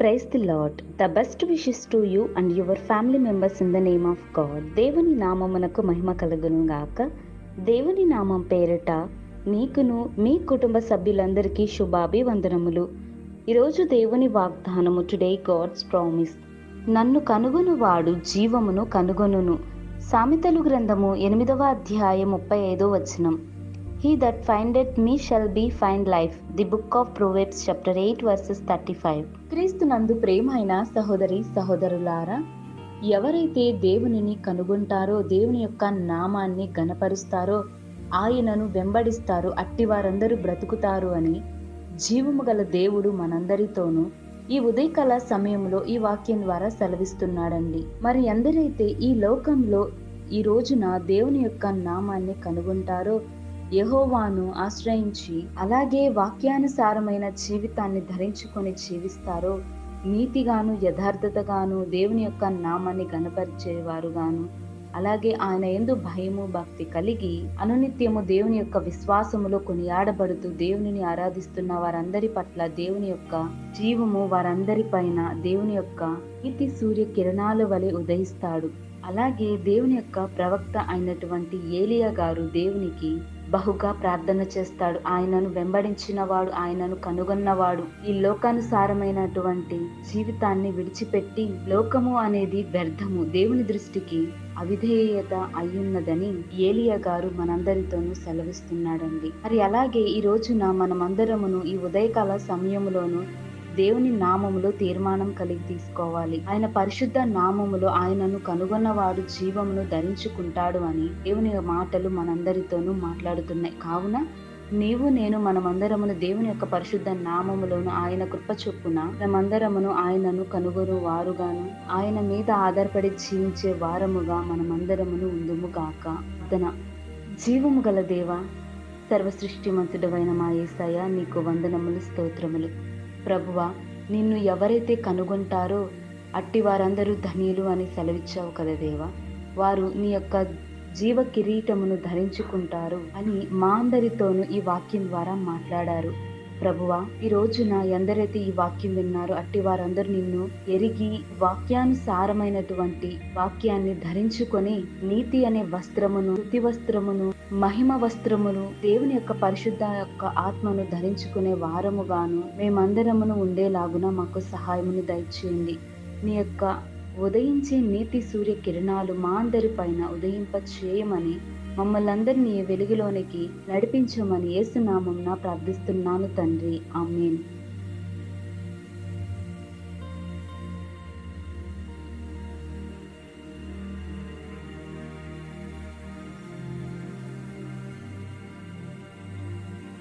Praise the Lord. The best wishes to you and your family members in the name of God. దేవుని నామమునకు మహిమ కలుగును గాక. దేవుని నామం పేరిట మీకును మీ కుటుంబ సభ్యులందరికీ శుభాభివందనములు. ఈరోజు దేవుని వాగ్దానము, టుడే గాడ్స్ ప్రామిస్. నన్ను కనుగొనువాడు జీవమును కనుగొనును. సామెతలు గ్రంథము 8వ అధ్యాయం 35వ వచనం. He that findeth me shall be find life. The book of Proverbs chapter 8 verses 35. క్రీస్తునందు ప్రేమైన సహోదరి సహోదరులారా, ఎవరైతే దేవునిని కనుగొంటారో, దేవుని యొక్క నామాన్ని గణపరుస్తారో, ఆయనను వెంబడిస్తారో అట్టి వారందరూ బ్రతుకుతారు అని జీవము గల దేవుడు మనందరితోనూ ఈ ఉదయకాల సమయంలో ఈ వాక్యం ద్వారా సెలవిస్తున్నాడండి. మరి ఎందరైతే ఈ లోకంలో ఈ రోజున దేవుని యొక్క నామాన్ని కనుగొంటారో, యెహోవాను ఆశ్రయించి అలాగే వాక్యానుసారమైన జీవితాన్ని ధరించుకొని జీవిస్తారో, నీతిగాను యథార్థతగాను దేవుని యొక్క నామాన్ని గణపరిచేవారుగాను, అలాగే ఆయన యందు భయము భక్తి కలిగి అనునిత్యము దేవుని యొక్క విశ్వాసములో కొనియాడబడుతూ దేవునిని ఆరాధిస్తున్న వారందరి పట్ల దేవుని యొక్క జీవము వారందరి పైన దేవుని యొక్క నీతి సూర్య కిరణాల వలె ఉదయిస్తాడు. అలాగే దేవుని యొక్క ప్రవక్త అయినటువంటి ఏలియా గారు దేవునికి బహుగా ప్రార్థన చేస్తాడు. ఆయనను వెంబడించిన వాడు, ఆయనను కనుగొన్నవాడు ఈ లోకానుసారమైనటువంటి జీవితాన్ని విడిచిపెట్టి, లోకము అనేది వ్యర్థము, దేవుని దృష్టికి అవిధేయత అయ్యున్నదని ఏలియా గారు మనందరితోనూ సెలవిస్తున్నాడండి. మరి అలాగే ఈ రోజున మనమందరమును ఈ ఉదయకాల సమయములోను దేవుని నామములో తీర్మానం కలిగి తీసుకోవాలి. ఆయన పరిశుద్ధ నామములో ఆయనను కనుగొన్నవాడు జీవమును ధరించుకుంటాడు అని దేవుని మాటలు మనందరితోనూ మాట్లాడుతున్నాయి. కావున నీవు నేను మనమందరమును దేవుని యొక్క పరిశుద్ధ నామములోను ఆయన కృప చొప్పున మనమందరమును ఆయనను కనుగొను వారుగాను, ఆయన మీద ఆధారపడి జీవించే వారముగా మనమందరమును ఉందుము గాక. జీవము గల దేవ, సర్వ సృష్టిమంతుడవైన మా యేసయ్య, నీకు వందనములు, స్తోత్రములు. ప్రభువా, నిన్ను ఎవరైతే కనుగొంటారో అట్టి వారందరూ ధన్యులు అని సెలవిచ్చావు కదా దేవా. వారు నీ యొక్క జీవ కిరీటమును ధరించుకుంటారు అని మా అందరితోనూ ఈ వాక్యం ద్వారా మాట్లాడారు. ప్రభువా, ఈ రోజున ఎందరైతే ఈ వాక్యం విన్నారో అట్టి వారందరూ నిన్ను ఎరిగి వాక్యానుసారమైనటువంటి వాక్యాన్ని ధరించుకొని నీతి అనే వస్త్రమును, స్తుతి వస్త్రమును, మహిమ వస్త్రమును, దేవుని యొక్క పరిశుద్ధ యొక్క ఆత్మను ధరించుకునే వారముగాను మేమందరమును ఉండేలాగున మాకు సహాయమును దయచేయండి. నీ యొక్క ఉదయించే నీతి సూర్య కిరణాలు మా అందరి పైన ఉదయింప చేయమని, మమ్మల్ని అందరినీ వెలుగులోనికి నడిపించమని యేసు నామమున ప్రార్థిస్తున్నాను తండ్రి. ఆమేన్.